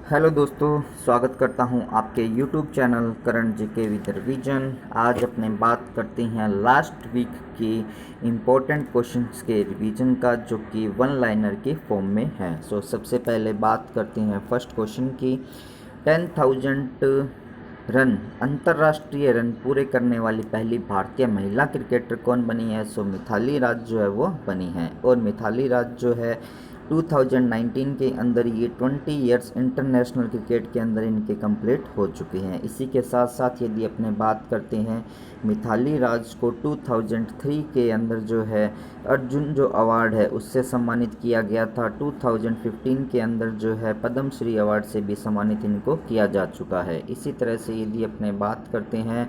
Hello दोस्तों, स्वागत करता हूं आपके YouTube channel Karan GK with revision. आज अपने बात करते हैं लास्ट वीक की इम्पोर्टेंट क्वेश्चंस के रिवीजन का, जो कि वन लाइनर के फॉर्म में है। सबसे पहले बात करते हैं फर्स्ट क्वेश्चन की। 10,000 रन अंतर्राष्ट्रीय रन पूरे करने वाली पहली भारतीय महिला क्रिकेटर कौन बनी है? मिथाली राज जो है वो बनी है। और मिथाली राज जो है 2019 के अंदर ये 20 इयर्स इंटरनेशनल क्रिकेट के अंदर इनके कंप्लीट हो चुके हैं। इसी के साथ साथ यदि अपने बात करते हैं, मिथाली राज को 2003 के अंदर जो है अर्जुन जो अवार्ड है उससे सम्मानित किया गया था। 2015 के अंदर जो है पद्म श्री अवार्ड से भी सम्मानित इनको किया जा चुका है। इसी तरह से यदि अपने बात करते हैं,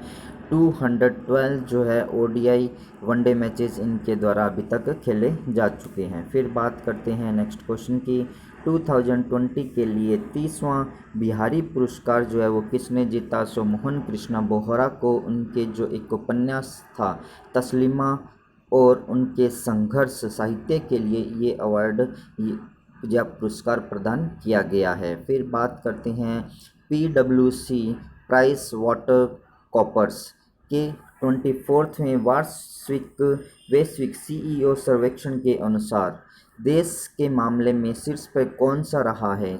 212 जो है ओडीआई वनडे मैचेस इनके द्वारा अभी तक खेले जा चुके हैं। फिर बात करते हैं नेक्स्ट क्वेश्चन की। 2020 के लिए 30वां बिहारी पुरस्कार जो है वो किसने जीता? मोहन कृष्णा बोहरा को उनके जो एक उपन्यास था तस्लीमा और उनके संघर्ष साहित्य के लिए ये अवार्ड या पुरस्कार प्रदान किया गया है। फिर बात करते हैं PwC प्राइस वाटर कॉपर्स के 24वें वार्षिक वैश्विक सीईओ सर्वेक्षण के अनुसार देश के मामले में शीर्ष पर कौन सा रहा है?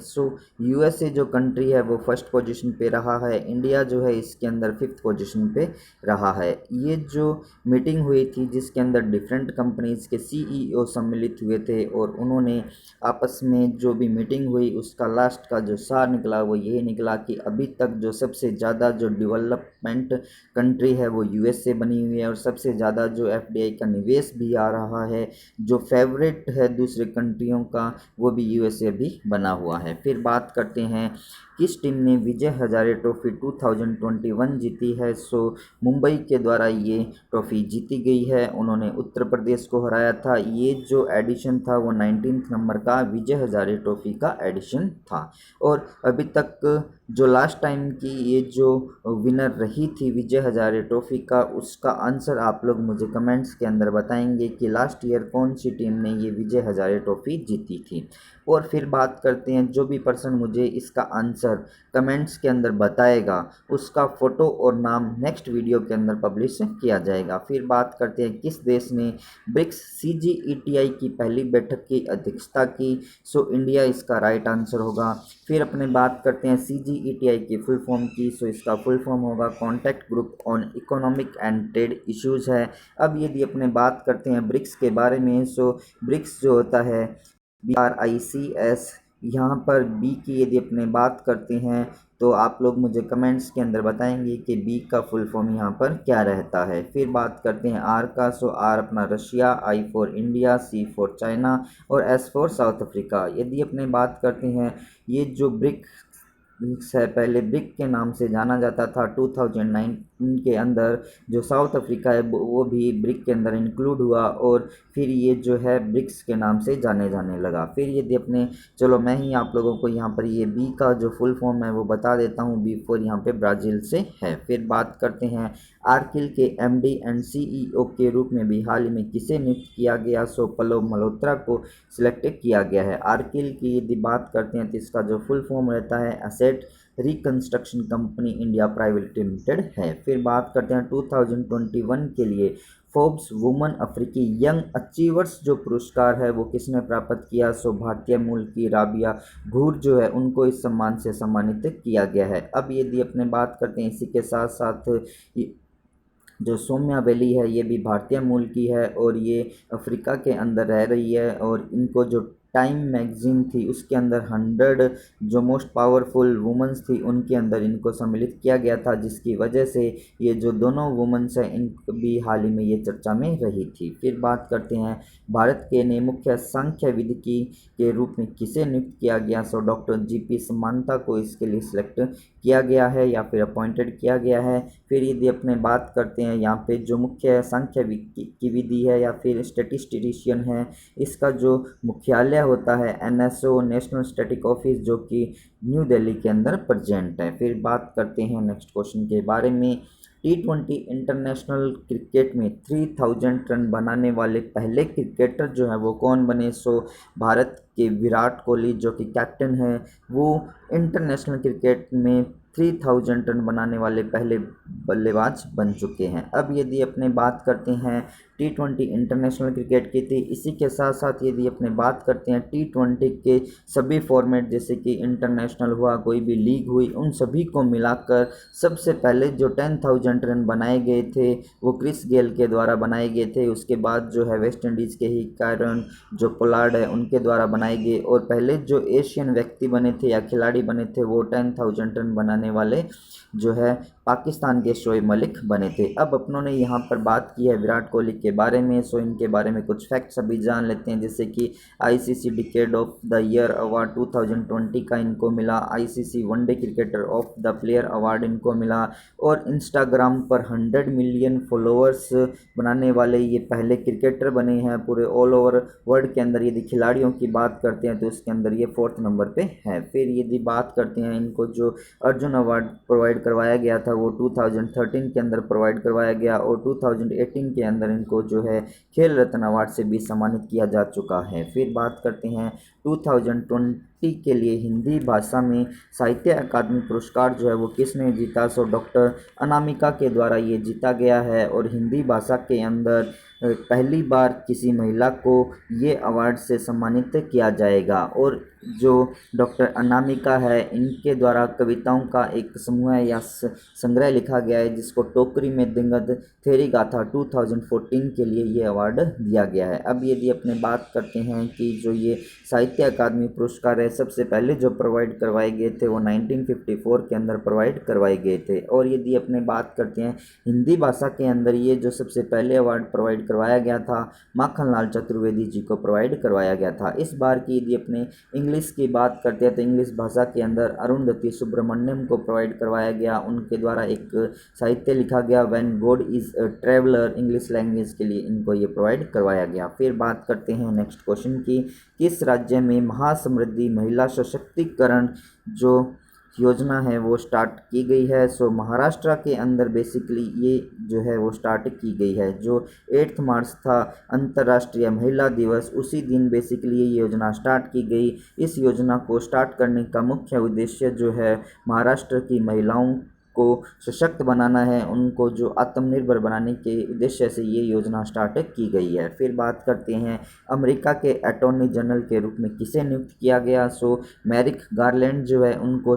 यूएसए जो कंट्री है वो फर्स्ट पोजीशन पे रहा है। इंडिया जो है इसके अंदर 5th पोजीशन पे रहा है। ये जो मीटिंग हुई थी जिसके अंदर डिफरेंट कंपनीज के सीईओ सम्मिलित हुए थे और उन्होंने आपस में जो भी मीटिंग हुई उसका लास्ट का जो सार निकला वो ये निकला कि अभी तक जो सबसे ज़्यादा जो डेवलपमेंट कंट्री है वो यूएसए बनी हुई है और सबसे ज़्यादा जो एफडीआई का निवेश भी आ रहा है। जो फेवरेट है दूसरे कंट्रियों का वो भी यूएसए भी बना हुआ है। फिर बात करते हैं किस टीम ने विजय हजारे ट्रॉफी 2021 जीती है? मुंबई के द्वारा ये ट्रॉफी जीती गई है। उन्होंने उत्तर प्रदेश को हराया था। ये जो एडिशन था वो 19th नंबर का विजय हजारे ट्रॉफी का एडिशन था। और अभी तक जो लास्ट टाइम की ये जो विनर रही थी विजय हजारे ट्रॉफी का, उसका आंसर आप लोग मुझे कमेंट्स के अंदर बताएंगे कि लास्ट ईयर कौन सी टीम ने ये विजय हजारे ट्रॉफी जीती थी। और फिर बात करते हैं, जो भी पर्सन मुझे इसका आंसर कमेंट्स के अंदर बताएगा उसका फ़ोटो और नाम नेक्स्ट वीडियो के अंदर पब्लिश किया जाएगा। फिर बात करते हैं किस देश ने ब्रिक्स CGETI की पहली बैठक की अध्यक्षता की? इंडिया इसका राइट आंसर होगा। फिर अपने बात करते हैं CGETI की फुल फॉर्म की। इसका फुल फॉर्म होगा contact group on economic and trade issues है। अब यदि अपने बात करते हैं ब्रिक्स के बारे में, ब्रिक्स जो होता है BRICS, यहाँ पर बी की यदि अपने बात करते हैं तो आप लोग मुझे कमेंट्स के अंदर बताएंगे कि बी का फुल फॉर्म यहाँ पर क्या रहता है। फिर बात करते हैं आर का। आर अपना Russia, I for India, C for China और एस फॉर साउथ अफ्रीका। यदि अपने बात करते हैं, ये जो ब्रिक्स है पहले ब्रिक के नाम से जाना जाता था। 2009 के अंदर जो साउथ अफ्रीका है वो भी ब्रिक के अंदर इंक्लूड हुआ और फिर ये जो है ब्रिक्स के नाम से जाने लगा। फिर यदि अपने चलो मैं ही आप लोगों को यहाँ पर ये बी का जो फुल फॉर्म है वो बता देता हूँ। बी फॉर यहाँ पे ब्राज़ील से है। फिर बात करते हैं आर्किल के MD एंड CEO के रूप में भी हाल ही में किसे नियुक्त किया गया? पल्लव मल्होत्रा को सिलेक्ट किया गया है। आर्किल की यदि बात करते हैं तो इसका जो फुल फॉर्म रहता है asset reconstruction company India private limited है। फिर बात करते हैं 2021 के लिए फोर्ब्स वुमन अफ्रीकी यंग अचीवर्स जो पुरस्कार है वो किसने प्राप्त किया? भारतीय मूल की राबिया घूर जो है उनको इस सम्मान से सम्मानित किया गया है। अब यदि अपने बात करते हैं इसी के साथ साथ जो सौम्या वैली है ये भी भारतीय मूल की है और ये अफ्रीका के अंदर रह रही है। और इनको जो टाइम मैगजीन थी उसके अंदर 100 जो मोस्ट पावरफुल वुमेंस थी उनके अंदर इनको सम्मिलित किया गया था, जिसकी वजह से ये जो दोनों वुमेंस हैं इन भी हाल ही में ये चर्चा में रही थी। फिर बात करते हैं भारत के ने मुख्य सांख्यविद के रूप में किसे नियुक्त किया गया? डॉक्टर GP समांता को इसके लिए सिलेक्ट किया गया है या फिर अपॉइंटेड किया गया है। फिर यदि अपने बात करते हैं यहाँ पे जो मुख्य सांख्यिकी विधि है या फिर स्टेटिस्टिशियन है, इसका जो मुख्यालय होता है NSO नेशनल स्टैटिक ऑफिस, जो कि न्यू दिल्ली के अंदर प्रेजेंट है। फिर बात करते हैं नेक्स्ट क्वेश्चन के बारे में। T20 इंटरनेशनल क्रिकेट में 3000 रन बनाने वाले पहले क्रिकेटर जो है वो कौन बने? सो भारत के विराट कोहली जो कि कैप्टन है, वो इंटरनेशनल क्रिकेट में 3000 रन बनाने वाले पहले बल्लेबाज बन चुके हैं। अब यदि अपने बात करते हैं T20 इंटरनेशनल क्रिकेट की थी, इसी के साथ साथ यदि अपने बात करते हैं T20 के सभी फॉर्मेट जैसे कि इंटरनेशनल हुआ, कोई भी लीग हुई, उन सभी को मिलाकर सबसे पहले जो 10,000 रन बनाए गए थे वो क्रिस गेल के द्वारा बनाए गए थे। उसके बाद जो है वेस्ट इंडीज़ के ही कायरन जो पोलार्ड है उनके द्वारा बनाए गए, और पहले जो एशियन व्यक्ति बने थे या खिलाड़ी बने थे वो 10,000 रन बनाने वाले जो है पाकिस्तान के शोएब मलिक बने थे। अब अपनों ने यहाँ पर बात की है विराट कोहली के बारे में, सो इनके बारे में कुछ फैक्ट्स अभी जान लेते हैं। जैसे कि ICC decade of the year award 2020 का इनको मिला, ICC one day cricketer of the player award इनको मिला, और इंस्टाग्राम पर 100 मिलियन फॉलोअर्स बनाने वाले ये पहले क्रिकेटर बने हैं पूरे ऑल ओवर वर्ल्ड के अंदर। यदि खिलाड़ियों की बात करते हैं तो उसके अंदर ये 4th नंबर पे है। फिर यदि बात करते हैं इनको जो अर्जुन अवार्ड प्रोवाइड करवाया गया था वो 2013 के अंदर प्रोवाइड करवाया गया, और 2018 के अंदर इनको जो है खेल रत्न अवार्ड से भी सम्मानित किया जा चुका है। फिर बात करते हैं 2020 के लिए हिंदी भाषा में साहित्य अकादमी पुरस्कार जो है वो किसने जीता? सो डॉक्टर अनामिका के द्वारा ये जीता गया है, और हिंदी भाषा के अंदर पहली बार किसी महिला को ये अवार्ड से सम्मानित किया जाएगा। और जो डॉक्टर अनामिका है इनके द्वारा कविताओं का एक समूह है या संग्रह लिखा गया है जिसको टोकरी में दिंगत थेरी गाथा 2014 के लिए ये अवार्ड दिया गया है। अब यदि अपने बात करते हैं कि जो ये साहित्य अकादमी पुरस्कार है सबसे पहले जो प्रोवाइड करवाए गए थे वो 1954 के अंदर प्रोवाइड करवाए गए थे। और यदि अपने बात करते हैं हिंदी भाषा के अंदर ये जो सबसे पहले अवार्ड प्रोवाइड करवाया गया था माखनलाल चतुर्वेदी जी को प्रोवाइड करवाया गया था। इस बार की यदि अपने इंग्लिश की बात करते हैं तो इंग्लिश भाषा के अंदर अरुंधति सुब्रमण्यम को प्रोवाइड करवाया गया, उनके द्वारा एक साहित्य लिखा गया when God is a traveller, English language के लिए इनको ये प्रोवाइड करवाया गया। फिर बात करते हैं नेक्स्ट क्वेश्चन की, किस राज्य में महासमृद्धि महिला सशक्तिकरण जो योजना है वो स्टार्ट की गई है? सो महाराष्ट्र के अंदर बेसिकली ये जो है वो स्टार्ट की गई है। जो 8 मार्च था अंतर्राष्ट्रीय महिला दिवस, उसी दिन बेसिकली ये योजना स्टार्ट की गई। इस योजना को स्टार्ट करने का मुख्य उद्देश्य जो है महाराष्ट्र की महिलाओं को सशक्त बनाना है, उनको जो आत्मनिर्भर बनाने के उद्देश्य से ये योजना स्टार्ट की गई है। फिर बात करते हैं अमेरिका के अटॉर्नी जनरल के रूप में किसे नियुक्त किया गया? सो मैरिक गारलैंड जो है उनको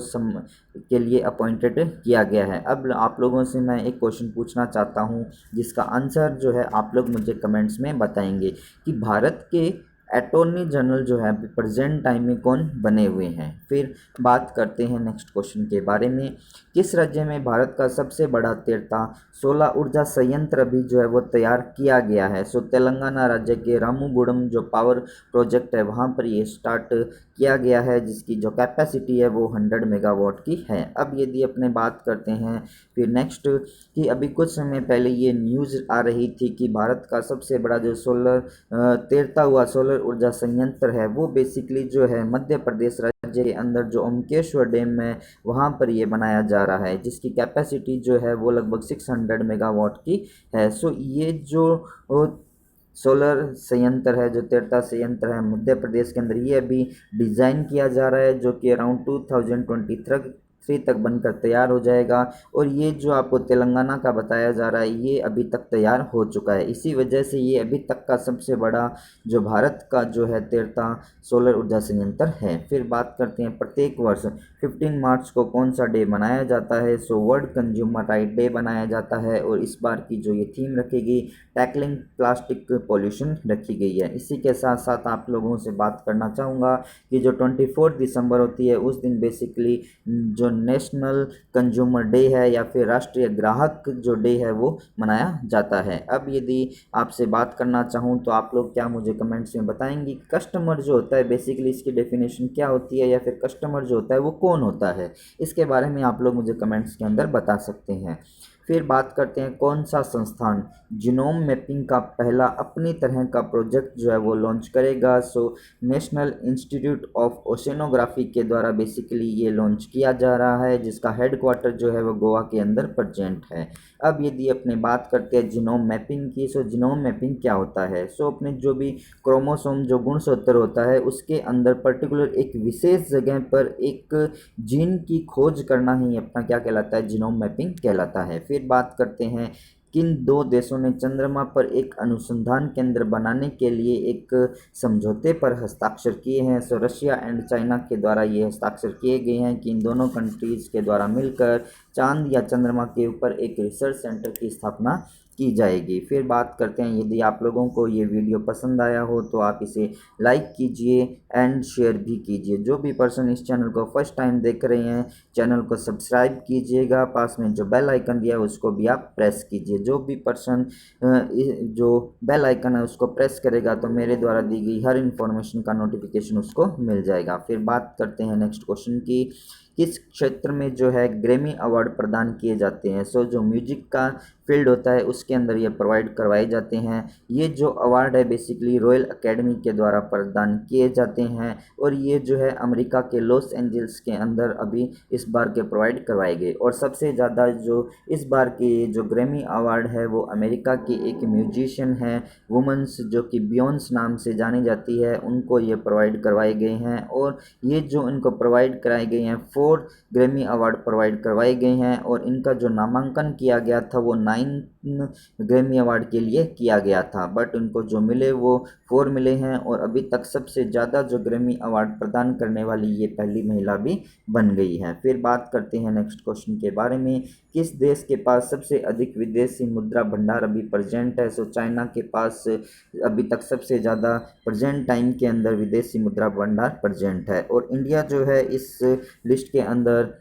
के लिए अपॉइंटेड किया गया है। अब आप लोगों से मैं एक क्वेश्चन पूछना चाहता हूँ जिसका आंसर जो है आप लोग मुझे कमेंट्स में बताएंगे कि भारत के अटॉर्नी जनरल जो है प्रेजेंट टाइम में कौन बने हुए हैं। फिर बात करते हैं नेक्स्ट क्वेश्चन के बारे में, किस राज्य में भारत का सबसे बड़ा तैरता सोलर ऊर्जा संयंत्र भी जो है वो तैयार किया गया है? सो तेलंगाना राज्य के रामूगुडम जो पावर प्रोजेक्ट है वहाँ पर ये स्टार्ट किया गया है, जिसकी जो कैपेसिटी है वो 100 मेगावाट की है। अब यदि अपने बात करते हैं फिर नेक्स्ट कि अभी कुछ समय पहले ये न्यूज़ आ रही थी कि भारत का सबसे बड़ा जो तैरता हुआ सोलर ऊर्जा संयंत्र है वो बेसिकली जो है मध्य प्रदेश राज्य के अंदर जो ओमकेश्वर डैम है वहाँ पर ये बनाया जा रहा है, जिसकी कैपेसिटी जो है वो लगभग 600 मेगावाट की है। सो ये जो सोलर संयंत्र है, जो तैरता संयंत्र है मध्य प्रदेश के अंदर, ये अभी डिज़ाइन किया जा रहा है जो कि अराउंड 2023 तक बनकर तैयार हो जाएगा। और ये जो आपको तेलंगाना का बताया जा रहा है ये अभी तक तैयार हो चुका है, इसी वजह से ये अभी तक का सबसे बड़ा जो भारत का जो है तैरता सोलर ऊर्जा संयंत्र है। फिर बात करते हैं प्रत्येक वर्ष 15 मार्च को कौन सा डे मनाया जाता है? So world consumer right day बनाया जाता है, और इस बार की जो ये थीम रखेगी टैकलिंग प्लास्टिक पॉल्यूशन रखी गई है। इसी के साथ साथ आप लोगों से बात करना चाहूँगा कि जो 24 दिसंबर होती है उस दिन बेसिकली जो नेशनल कंज्यूमर डे है या फिर राष्ट्रीय ग्राहक जो डे है वो मनाया जाता है। अब यदि आपसे बात करना चाहूँ तो आप लोग क्या मुझे कमेंट्स में बताएंगे कस्टमर जो होता है बेसिकली इसकी डेफिनेशन क्या होती है, या फिर कस्टमर जो होता है वो कौन होता है? इसके बारे में आप लोग मुझे कमेंट्स के अंदर बता सकते हैं। फिर बात करते हैं कौन सा संस्थान जीनोम मैपिंग का पहला अपनी तरह का प्रोजेक्ट जो है वो लॉन्च करेगा। सो नेशनल इंस्टीट्यूट ऑफ ओशेनोग्राफी के द्वारा बेसिकली ये लॉन्च किया जा रहा है, जिसका हेडक्वार्टर जो है वो गोवा के अंदर प्रेजेंट है। अब यदि अपने बात करते हैं जीनोम मैपिंग की, सो जीनोम मैपिंग क्या होता है? सो अपने जो भी क्रोमोसोम जो गुणसूत्र होता है उसके अंदर पर्टिकुलर एक विशेष जगह पर एक जीन की खोज करना ही अपना क्या कहलाता है, जीनोम मैपिंग कहलाता है। फिर बात करते हैं किन दो देशों ने चंद्रमा पर एक अनुसंधान केंद्र बनाने के लिए एक समझौते पर हस्ताक्षर किए हैं। सो रशिया एंड चाइना के द्वारा ये हस्ताक्षर किए गए हैं कि इन दोनों कंट्रीज़ के द्वारा मिलकर चांद या चंद्रमा के ऊपर एक रिसर्च सेंटर की स्थापना की जाएगी। फिर बात करते हैं, यदि आप लोगों को ये वीडियो पसंद आया हो तो आप इसे लाइक कीजिए एंड शेयर भी कीजिए। जो भी पर्सन इस चैनल को फर्स्ट टाइम देख रहे हैं, चैनल को सब्सक्राइब कीजिएगा, पास में जो बेल आइकन दिया है उसको भी आप प्रेस कीजिए। जो भी पर्सन जो बेल आइकन है उसको प्रेस करेगा तो मेरे द्वारा दी गई हर इन्फॉर्मेशन का नोटिफिकेशन उसको मिल जाएगा। फिर बात करते हैं नेक्स्ट क्वेश्चन की, किस क्षेत्र में जो है ग्रैमी अवार्ड प्रदान किए जाते हैं? सो जो म्यूजिक का फील्ड होता है उसके अंदर ये प्रोवाइड करवाए जाते हैं। ये जो अवार्ड है बेसिकली रॉयल एकेडमी के द्वारा प्रदान किए जाते हैं और ये जो है अमेरिका के लॉस एंजल्स के अंदर अभी इस बार के प्रोवाइड करवाए गए। और सबसे ज़्यादा जो इस बार के जो ग्रैमी अवार्ड है वो अमेरिका की एक म्यूजिशियन है, वुमेंस जो कि बियॉन्स नाम से जानी जाती है, उनको ये प्रोवाइड करवाए गए हैं। और ये जो इनको प्रोवाइड कराए गए हैं 4 ग्रैमी अवार्ड प्रोवाइड करवाए गए हैं और इनका जो नामांकन किया गया था वो 9 ग्रैमी अवार्ड के लिए किया गया था, बट उनको जो मिले वो 4 मिले हैं। और अभी तक सबसे ज़्यादा जो ग्रैमी अवार्ड प्रदान करने वाली ये पहली महिला भी बन गई है। फिर बात करते हैं नेक्स्ट क्वेश्चन के बारे में, किस देश के पास सबसे अधिक विदेशी मुद्रा भंडार अभी प्रेजेंट है? सो चाइना के पास अभी तक सबसे ज़्यादा प्रेजेंट टाइम के अंदर विदेशी मुद्रा भंडार प्रेजेंट है। और इंडिया जो है इस लिस्ट के अंदर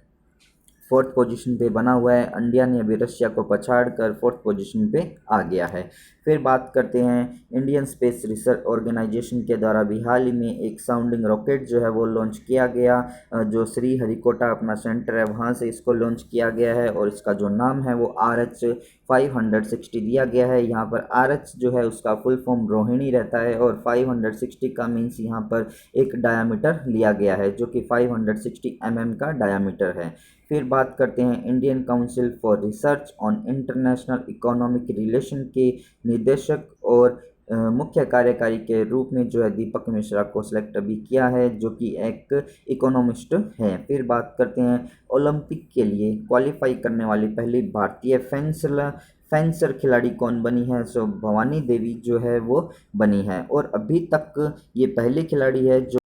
4th पोजीशन पे बना हुआ है। इंडिया ने अभी रशिया को पछाड़ कर 4th पोजीशन पे आ गया है। फिर बात करते हैं इंडियन स्पेस रिसर्च ऑर्गेनाइजेशन के द्वारा भी हाल ही में एक साउंडिंग रॉकेट जो है वो लॉन्च किया गया, जो श्री हरिकोटा अपना सेंटर है वहाँ से इसको लॉन्च किया गया है और इसका जो नाम है वो RH560 दिया गया है। यहाँ पर RH जो है उसका फुल फॉर्म रोहिणी रहता है और 560 का मीन्स यहाँ पर एक डायामीटर लिया गया है जो कि 560 mm का डायामीटर है। फिर बात करते हैं Indian council for research on international economic relation के निदेशक और मुख्य कार्यकारी के रूप में जो है दीपक मिश्रा को सिलेक्ट अभी किया है, जो कि एक इकोनॉमिस्ट हैं। फिर बात करते हैं ओलंपिक के लिए क्वालिफाई करने वाली पहली भारतीय फेंसर खिलाड़ी कौन बनी है? सो भवानी देवी जो है वो बनी है और अभी तक ये पहली खिलाड़ी है जो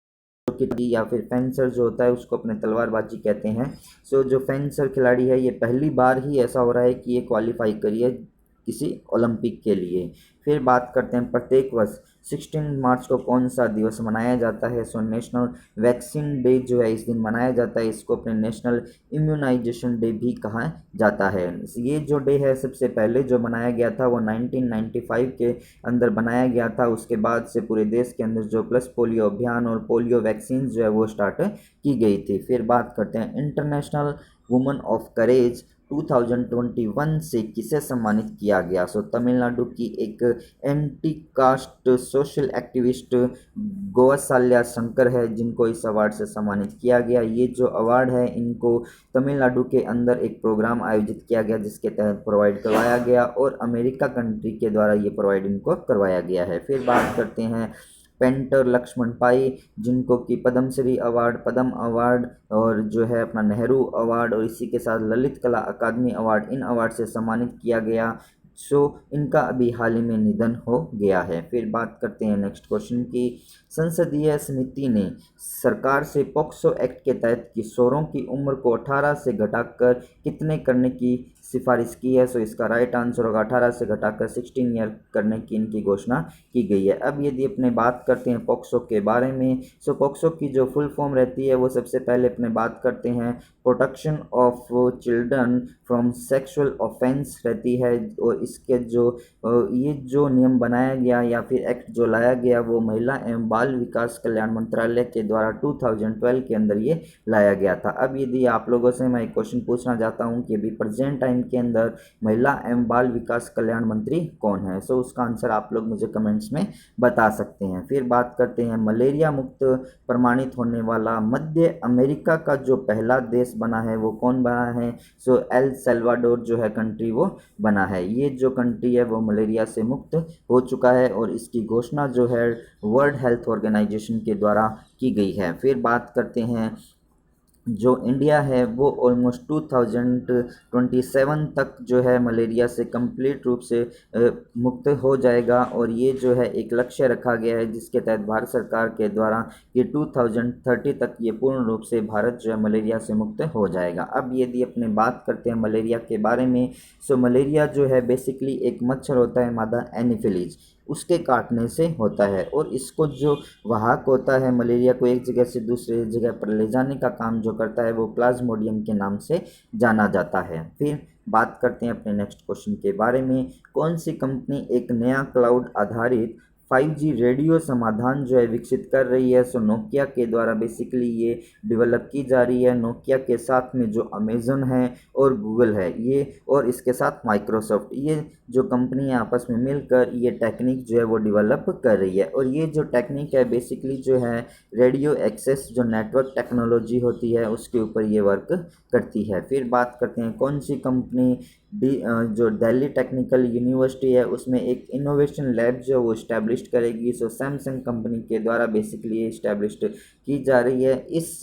या फिर फेंसर जो होता है उसको अपने तलवारबाजी कहते हैं। सो जो फेंसर खिलाड़ी है ये पहली बार ही ऐसा हो रहा है कि ये क्वालिफाई करी है किसी ओलंपिक के लिए। फिर बात करते हैं प्रत्येक वर्ष 16 मार्च को कौन सा दिवस मनाया जाता है? सो नेशनल वैक्सीन डे जो है इस दिन मनाया जाता है, इसको अपने नेशनल इम्यूनाइजेशन डे भी कहा जाता है। ये जो डे है सबसे पहले जो बनाया गया था वो 1995 के अंदर बनाया गया था। उसके बाद से पूरे देश के अंदर जो प्लस पोलियो अभियान और पोलियो वैक्सीन जो है वो स्टार्ट की गई थी। फिर बात करते हैं इंटरनेशनल वुमेन ऑफ करेज 2021 से किसे सम्मानित किया गया? सो तमिलनाडु की एक anti caste social activist Kausalya Shankar है जिनको इस अवार्ड से सम्मानित किया गया। ये जो अवार्ड है इनको तमिलनाडु के अंदर एक प्रोग्राम आयोजित किया गया जिसके तहत प्रोवाइड करवाया गया और अमेरिका कंट्री के द्वारा ये प्रोवाइड इनको करवाया गया है। फिर बात करते हैं पेंटर लक्ष्मण पाई जिनको कि पद्मश्री अवार्ड, पद्म अवार्ड और जो है अपना नेहरू अवार्ड और इसी के साथ ललित कला अकादमी अवार्ड, इन अवार्ड से सम्मानित किया गया। सो इनका अभी हाल ही में निधन हो गया है। फिर बात करते हैं नेक्स्ट क्वेश्चन की, संसदीय समिति ने सरकार से पॉक्सो एक्ट के तहत किशोरों की उम्र को 18 से घटाकर कितने करने की सिफारिश की है? सो इसका राइट आंसर होगा 18 से घटाकर 16 ईयर करने की इनकी घोषणा की गई है। अब यदि अपने बात करते हैं पॉक्सो के बारे में, सो पॉक्सो की जो फुल फॉर्म रहती है वो सबसे पहले अपने बात करते हैं protection of children from sexual offence रहती है। और इसके जो ये जो नियम बनाया गया या फिर एक्ट जो लाया गया वो महिला एवं बाल विकास कल्याण मंत्रालय के द्वारा 2012 के अंदर ये लाया गया था। अब यदि आप लोगों से मैं एक क्वेश्चन पूछना चाहता हूँ कि अभी प्रेजेंट टाइम टाइम के अंदर महिला एवं बाल विकास कल्याण मंत्री कौन है? सो उसका आंसर आप लोग मुझे कमेंट्स में बता सकते हैं। फिर बात करते हैं मलेरिया मुक्त प्रमाणित होने वाला मध्य अमेरिका का जो पहला देश बना है वो कौन बना है? सो एल सल्वाडोर जो है कंट्री वो बना है। ये जो कंट्री है वो मलेरिया से मुक्त हो चुका है और इसकी घोषणा जो है वर्ल्ड हेल्थ ऑर्गेनाइजेशन के द्वारा की गई है। फिर बात करते हैं जो इंडिया है वो ऑलमोस्ट 2027 तक जो है मलेरिया से कंप्लीट रूप से मुक्त हो जाएगा और ये जो है एक लक्ष्य रखा गया है जिसके तहत भारत सरकार के द्वारा ये 2030 तक ये पूर्ण रूप से भारत जो है मलेरिया से मुक्त हो जाएगा। अब यदि अपने बात करते हैं मलेरिया के बारे में, सो मलेरिया जो है बेसिकली एक मच्छर होता है मादा एनीफिलीज, उसके काटने से होता है और इसको जो वाहक होता है मलेरिया को एक जगह से दूसरे जगह पर ले जाने का काम जो करता है वो प्लाज्मोडियम के नाम से जाना जाता है। फिर बात करते हैं अपने नेक्स्ट क्वेश्चन के बारे में, कौन सी कंपनी एक नया क्लाउड आधारित 5G रेडियो समाधान जो है विकसित कर रही है? सो नोकिया के द्वारा बेसिकली ये डेवलप की जा रही है। नोकिया के साथ में जो अमेज़न है और गूगल है ये, और इसके साथ माइक्रोसॉफ्ट, ये जो कंपनी है आपस में मिलकर ये टेक्निक जो है वो डेवलप कर रही है। और ये जो टेक्निक है बेसिकली जो है रेडियो एक्सेस जो नेटवर्क टेक्नोलॉजी होती है उसके ऊपर ये वर्क करती है। फिर बात करते हैं कौन सी कंपनी जो दिल्ली टेक्निकल यूनिवर्सिटी है उसमें एक इनोवेशन लैब जो वो इस्टेब्लिश करेगी। सो सैमसंग कंपनी के द्वारा बेसिकली ये इस्टेब्लिश की जा रही है। इस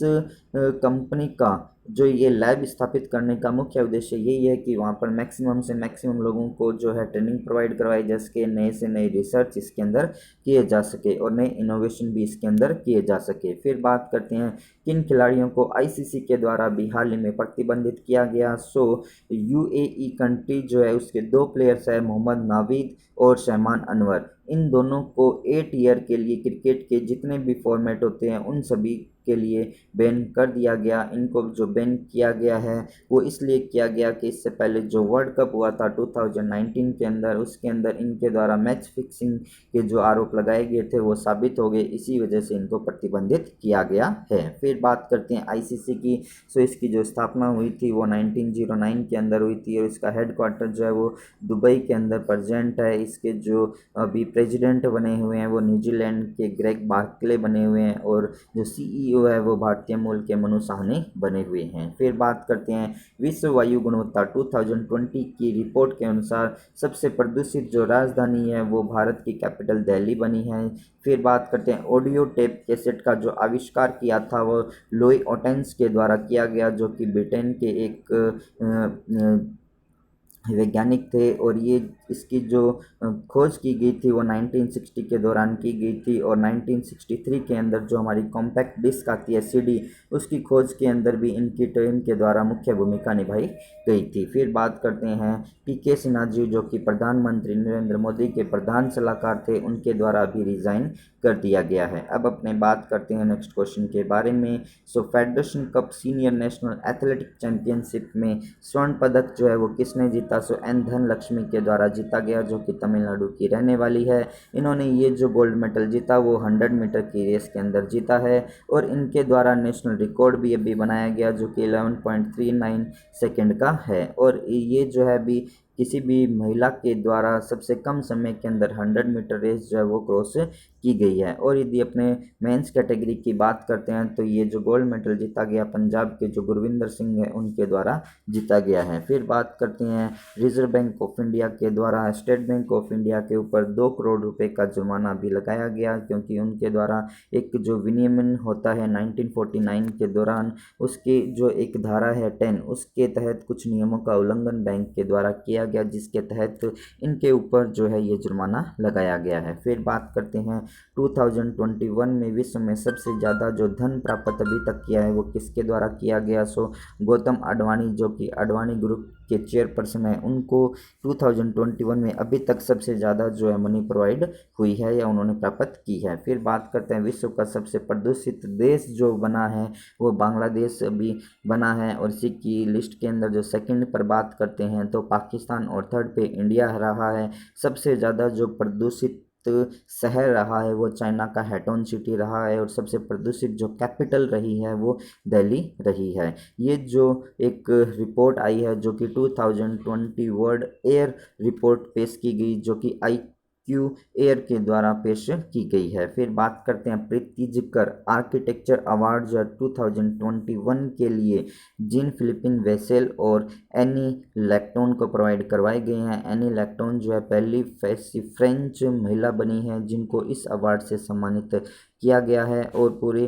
कंपनी का जो ये लैब स्थापित करने का मुख्य उद्देश्य यही है कि वहाँ पर मैक्सिमम से मैक्सिमम लोगों को जो है ट्रेनिंग प्रोवाइड करवाई जा सके, नए से नए रिसर्च इसके अंदर किए जा सके और नए इनोवेशन भी इसके अंदर किए जा सके। फिर बात करते हैं किन खिलाड़ियों को आईसीसी के द्वारा भी हाल ही में प्रतिबंधित किया गया? सो यूएई कंट्री जो है उसके 2 प्लेयर्स है, मोहम्मद नावीद और शहमान अनवर। इन दोनों को 8 ईयर के लिए क्रिकेट के जितने भी फॉर्मेट होते हैं उन सभी के लिए बैन कर दिया गया। इनको जो बैन किया गया है वो इसलिए किया गया कि इससे पहले जो वर्ल्ड कप हुआ था 2019 के अंदर, उसके अंदर इनके द्वारा मैच फिक्सिंग के जो आरोप लगाए गए थे वो साबित हो गए, इसी वजह से इनको प्रतिबंधित किया गया है। फिर बात करते हैं आईसीसी की। सो इसकी जो स्थापना हुई थी वो 1909 के अंदर हुई थी और इसका हेडक्वार्टर जो है वो दुबई के अंदर प्रेजेंट है। इसके जो अभी प्रेसिडेंट बने हुए हैं वो न्यूजीलैंड के ग्रेग बार्कले बने हुए हैं और जो सीईओ है वो भारतीय मूल के मनु साहनी बने हुए हैं। फिर बात करते हैं विश्व वायु गुणवत्ता 2020 की रिपोर्ट के अनुसार सबसे प्रदूषित जो राजधानी है वो भारत की कैपिटल दिल्ली बनी है। फिर बात करते हैं ऑडियो टेप कैसेट का जो आविष्कार किया था वो लोई ऑटेंस के द्वारा किया गया, जो कि ब्रिटेन के एक वैज्ञानिक थे और ये इसकी जो खोज की गई थी वो 1960 के दौरान की गई थी और 1963 के अंदर जो हमारी कॉम्पैक्ट डिस्क आती है सीडी, उसकी खोज के अंदर भी इनकी टीम के द्वारा मुख्य भूमिका निभाई गई थी। फिर बात करते हैं पीके सिन्हा जी जो कि प्रधानमंत्री नरेंद्र मोदी के प्रधान सलाहकार थे, उनके द्वारा भी रिजाइन कर दिया गया है। अब अपने बात करते हैं नेक्स्ट क्वेश्चन के बारे में। So federation cup senior national athletic championship में स्वर्ण पदक जो है वो किसने जीता? सो एन धनलक्ष्मी के द्वारा जीता गया जो कि तमिलनाडु की रहने वाली है। इन्होंने ये जो गोल्ड मेडल जीता वो 100 मीटर की रेस के अंदर जीता है और इनके द्वारा नेशनल रिकॉर्ड भी अभी बनाया गया जो कि 11.39 सेकेंड का है और ये जो है अभी किसी भी महिला के द्वारा सबसे कम समय के अंदर 100 मीटर रेस जो है वो क्रॉस की गई है। और यदि अपने मेंस कैटेगरी की बात करते हैं तो ये जो गोल्ड मेडल जीता गया पंजाब के जो गुरविंदर सिंह है उनके द्वारा जीता गया है। फिर बात करते हैं रिजर्व बैंक ऑफ इंडिया के द्वारा स्टेट बैंक ऑफ इंडिया के ऊपर 2 करोड़ रुपए का जुर्माना भी लगाया गया क्योंकि उनके द्वारा एक जो विनियमन होता है 1949 के दौरान, उसकी जो एक धारा है 10, उसके तहत कुछ नियमों का उल्लंघन बैंक के द्वारा किया गया जिसके तहत इनके ऊपर जो है ये जुर्माना लगाया गया है। फिर बात करते हैं 2021 में विश्व में सबसे ज़्यादा जो धन प्राप्त अभी तक किया है वो किसके द्वारा किया गया? सो गौतम अडवाणी जो कि अडवाणी ग्रुप के चेयरपर्सन है, उनको 2021 में अभी तक सबसे ज़्यादा जो है मनी प्रोवाइड हुई है या उन्होंने प्राप्त की है। फिर बात करते हैं विश्व का सबसे प्रदूषित देश जो बना है वो बांग्लादेश अभी बना है और इसी की लिस्ट के अंदर जो सेकंड पर बात करते हैं तो पाकिस्तान और थर्ड पे इंडिया रहा है। सबसे ज़्यादा जो प्रदूषित शहर रहा है वो चाइना का हैटोन सिटी रहा है, और सबसे प्रदूषित जो कैपिटल रही है वो दिल्ली रही है। ये जो एक रिपोर्ट आई है जो कि 2020 वर्ल्ड एयर रिपोर्ट पेश की गई, जो कि IQ एयर के द्वारा पेश की गई है। फिर बात करते हैं प्रीतिजकर आर्किटेक्चर अवार्ड 2021 के लिए जिन फिलिपिन वेसेल और एनी लैक्टोन को प्रोवाइड करवाए गए हैं। एनी लैक्टोन जो है पहली फ्रेंच महिला बनी है जिनको इस अवार्ड से सम्मानित किया गया है, और पूरे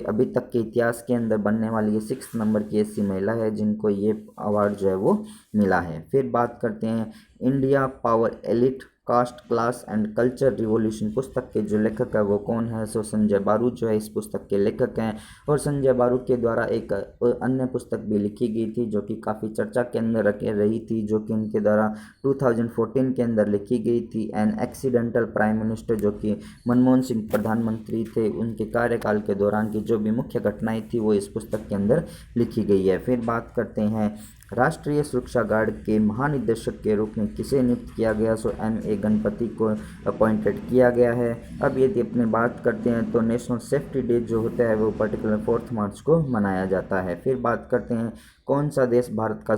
अभी तक के इतिहास के अंदर बनने वाली ये 6 नंबर की ऐसी महिला है जिनको ये अवार्ड जो है वो मिला है। फिर बात करते हैं India power elite caste class and culture revolution पुस्तक के जो लेखक है वो कौन है। सो संजय बारू जो है इस पुस्तक के लेखक हैं, और संजय बारू के द्वारा एक अन्य पुस्तक भी लिखी गई थी जो कि काफ़ी चर्चा के अंदर रही थी, जो कि उनके द्वारा 2014 के अंदर लिखी गई थी। एन एक्सीडेंटल प्राइम मिनिस्टर, जो कि मनमोहन सिंह प्रधानमंत्री थे, उनके कार्यकाल के दौरान की जो भी मुख्य घटनाएं थी वो इस पुस्तक के अंदर लिखी गई है। फिर बात करते हैं राष्ट्रीय सुरक्षा गार्ड के महानिदेशक के रूप में किसे नियुक्त किया गया। सो MA गणपति को अपॉइंटेड किया गया है। अब यदि अपने बात करते हैं तो नेशनल सेफ्टी डे जो होता है वो पर्टिकुलर 4 मार्च को मनाया जाता है। फिर बात करते हैं कौन सा देश भारत का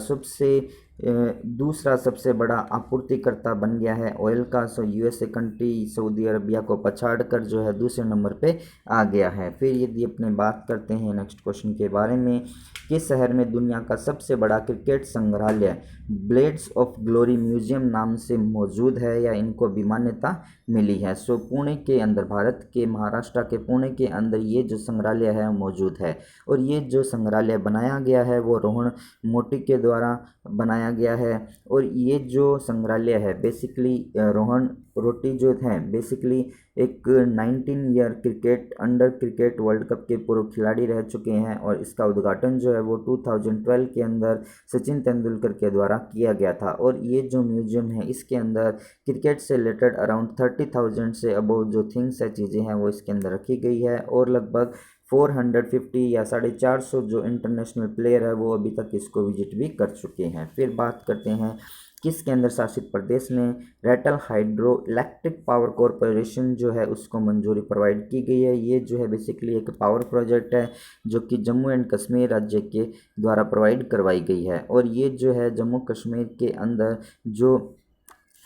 दूसरा सबसे बड़ा आपूर्तिकर्ता बन गया है ऑयल का। सो USA कंट्री सऊदी अरबिया को पछाड़ कर जो है दूसरे नंबर पे आ गया है। फिर यदि अपने बात करते हैं नेक्स्ट क्वेश्चन के बारे में, किस शहर में दुनिया का सबसे बड़ा क्रिकेट संग्रहालय ब्लेड्स ऑफ ग्लोरी म्यूजियम नाम से मौजूद है या इनको भी मान्यता मिली है। सो पुणे के अंदर, भारत के महाराष्ट्र के पुणे के अंदर ये जो संग्रहालय है मौजूद है, और ये जो संग्रहालय बनाया गया है वो रोहन मोटी के द्वारा बनाया गया है। और ये जो संग्रहालय है बेसिकली रोहन रोटी जो है बेसिकली एक 19 year under cricket world cup के पूर्व खिलाड़ी रह चुके हैं, और इसका उद्घाटन जो है वो 2012 के अंदर सचिन तेंदुलकर के द्वारा किया गया था। और ये जो म्यूजियम है इसके अंदर क्रिकेट से रिलेटेड अराउंड 30,000 से अबव जो थिंग्स है, चीज़ें हैं, वो इसके अंदर रखी गई है, और लगभग 450 या 450 जो इंटरनेशनल प्लेयर है वो अभी तक इसको विजिट भी कर चुके हैं। फिर बात करते हैं किस केंद्र शासित प्रदेश ने Ratle hydro electric power corporation जो है उसको मंजूरी प्रोवाइड की गई है। ये जो है बेसिकली एक पावर प्रोजेक्ट है जो कि जम्मू एंड कश्मीर राज्य के द्वारा प्रोवाइड करवाई गई है, और ये जो है जम्मू कश्मीर के अंदर जो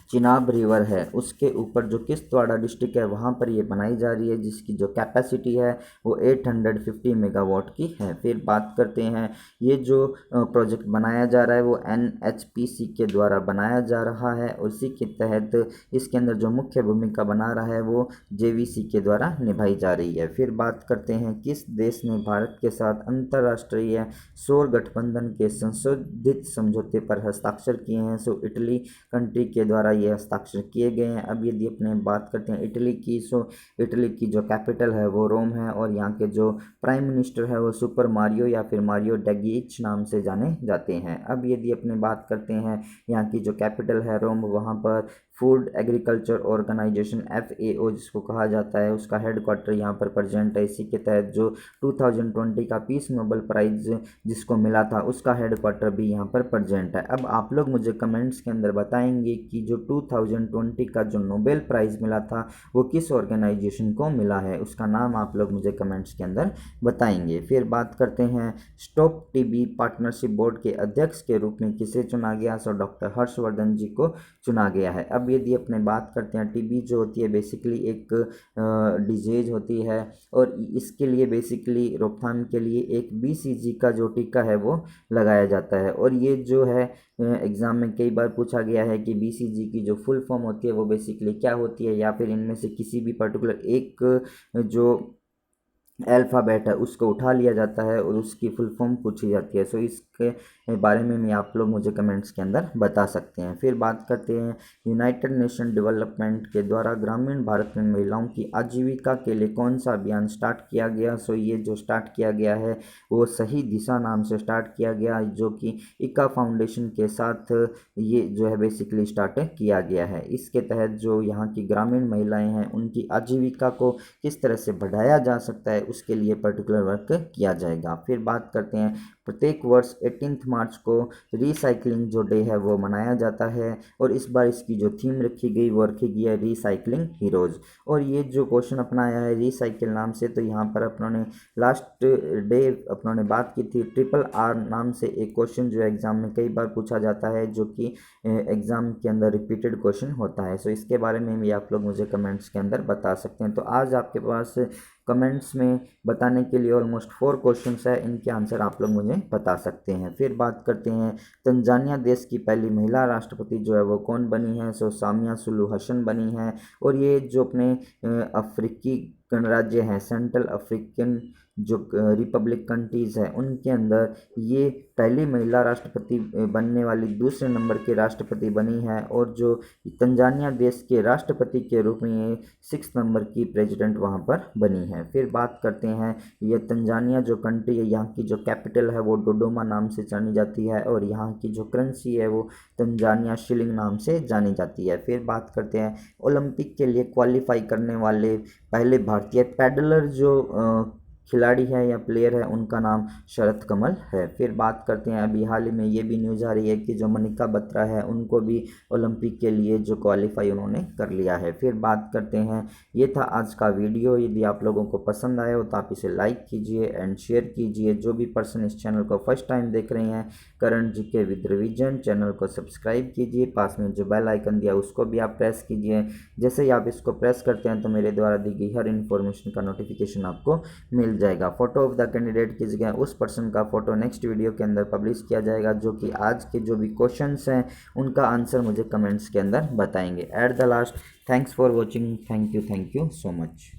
चिनाब रिवर है उसके ऊपर जो किश्तवाड़ा डिस्ट्रिक्ट है वहाँ पर ये बनाई जा रही है, जिसकी जो कैपेसिटी है वो 850 मेगावाट की है। फिर बात करते हैं ये जो प्रोजेक्ट बनाया जा रहा है वो NHPC के द्वारा बनाया जा रहा है, और इसी के तहत इसके अंदर जो मुख्य भूमिका बना रहा है वो JVC के द्वारा निभाई जा रही है। फिर बात करते हैं किस देश ने भारत के साथ अंतर्राष्ट्रीय सौर गठबंधन के संशोधित समझौते पर हस्ताक्षर किए हैं। सो इटली कंट्री के द्वारा ये हस्ताक्षर किए गए हैं। अब यदि अपने बात करते हैं इटली की, सो इटली की जो कैपिटल है वो रोम है, और यहाँ के जो प्राइम मिनिस्टर है वो सुपर मारियो या फिर मारियो ड्रैगी नाम से जाने जाते हैं। अब यदि अपने बात करते हैं यहाँ की जो कैपिटल है रोम, वहाँ पर फूड एग्रीकल्चर ऑर्गेनाइजेशन FAO जिसको कहा जाता है उसका हेडक्वार्टर यहाँ पर प्रेजेंट है। इसी के तहत जो 2020 का पीस नोबेल प्राइज़ जिसको मिला था उसका हेडक्वार्टर भी यहाँ पर प्रेजेंट है। अब आप लोग मुझे कमेंट्स के अंदर बताएंगे कि जो 2020 का जो नोबेल प्राइज़ मिला था वो किस ऑर्गेनाइजेशन को मिला है, उसका नाम आप लोग मुझे कमेंट्स के अंदर बताएंगे। फिर बात करते हैं स्टॉप TB पार्टनरशिप बोर्ड के अध्यक्ष के रूप में किसे चुना गया। सो डॉक्टर हर्षवर्धन जी को चुना गया है। अब यदि अपने बात करते हैं TB जो होती है बेसिकली एक डिजीज होती है, और इसके लिए बेसिकली रोकथाम के लिए एक BCG का जो टीका है वो लगाया जाता है। और ये जो है एग्ज़ाम में कई बार पूछा गया है कि BCG की जो फुल फॉर्म होती है वो बेसिकली क्या होती है, या फिर इनमें से किसी भी पर्टिकुलर एक जो अल्फ़ाबेट है उसको उठा लिया जाता है और उसकी फुल फॉर्म पूछी जाती है। सो इसके बारे में भी आप लोग मुझे कमेंट्स के अंदर बता सकते हैं। फिर बात करते हैं यूनाइटेड नेशन डेवलपमेंट के द्वारा ग्रामीण भारत में महिलाओं की आजीविका के लिए कौन सा अभियान स्टार्ट किया गया। सो ये जो स्टार्ट किया गया है वो सही दिशा नाम से स्टार्ट किया गया, जो कि ICA फाउंडेशन के साथ ये जो है बेसिकली स्टार्ट किया गया है। इसके तहत जो यहाँ की ग्रामीण महिलाएँ हैं उनकी आजीविका को किस तरह से बढ़ाया जा सकता है उसके लिए पर्टिकुलर वर्क किया जाएगा। फिर बात करते हैं, प्रत्येक वर्ष 18 मार्च को रिसाइकलिंग जो डे है वो मनाया जाता है, और इस बार इसकी जो थीम रखी गई वो रखी गई है रिसाइकलिंग हीरोज़। और ये जो क्वेश्चन अपना आया है रिसाइकिल नाम से, तो यहाँ पर अपनों ने लास्ट डे अपनों ने बात की थी RRR नाम से एक क्वेश्चन जो एग्ज़ाम में कई बार पूछा जाता है, जो कि एग्ज़ाम के अंदर रिपीटेड क्वेश्चन होता है। सो इसके बारे में भी आप लोग मुझे कमेंट्स के अंदर बता सकते हैं। तो आज आपके पास कमेंट्स में बताने के लिए ऑलमोस्ट 4 क्वेश्चंस है, इनके आंसर आप लोग मुझे बता सकते हैं। फिर बात करते हैं, तंजानिया देश की पहली महिला राष्ट्रपति जो है वो कौन बनी है? सो सामिया सुलू हसन बनी है। और ये जो अपने अफ्रीकी गणराज्य हैं, सेंट्रल अफ्रीकन जो रिपब्लिक कंट्रीज़ हैं, उनके अंदर ये पहली महिला राष्ट्रपति बनने वाली दूसरे नंबर के राष्ट्रपति बनी है। और जो तंजानिया देश के राष्ट्रपति के रूप में ये 6 नंबर की प्रेसिडेंट वहाँ पर बनी है। फिर बात करते हैं, ये तंजानिया जो कंट्री है, यहाँ की जो कैपिटल है वो डोडोमा नाम से जानी जाती है, और यहाँ की जो करेंसी है वो तंजानिया शिलिंग नाम से जानी जाती है। फिर बात करते हैं, ओलंपिक के लिए क्वालिफाई करने वाले पहले भारतीय पैडलर जो खिलाड़ी है या प्लेयर है, उनका नाम शरत कमल है। फिर बात करते हैं, अभी हाल ही में ये भी न्यूज़ आ रही है कि जो मनिका बत्रा है उनको भी ओलंपिक के लिए जो क्वालिफाई उन्होंने कर लिया है। फिर बात करते हैं, ये था आज का वीडियो। यदि आप लोगों को पसंद आया हो तो आप इसे लाइक कीजिए एंड शेयर कीजिए। जो भी पर्सन इस चैनल को फर्स्ट टाइम देख रहे हैं, current GK with revision channel को सब्सक्राइब कीजिए। पास में जो बेल आइकन दिया उसको भी आप प्रेस कीजिए। जैसे ही आप इसको प्रेस करते हैं तो मेरे द्वारा दी गई हर इन्फॉर्मेशन का नोटिफिकेशन आपको मिल जाएगा। फोटो ऑफ द कैंडिडेट की जगह उस पर्सन का फोटो नेक्स्ट वीडियो के अंदर पब्लिश किया जाएगा, जो कि आज के जो भी क्वेश्चंस हैं उनका आंसर मुझे कमेंट्स के अंदर बताएंगे। At the last, thanks for watching. Thank you so much.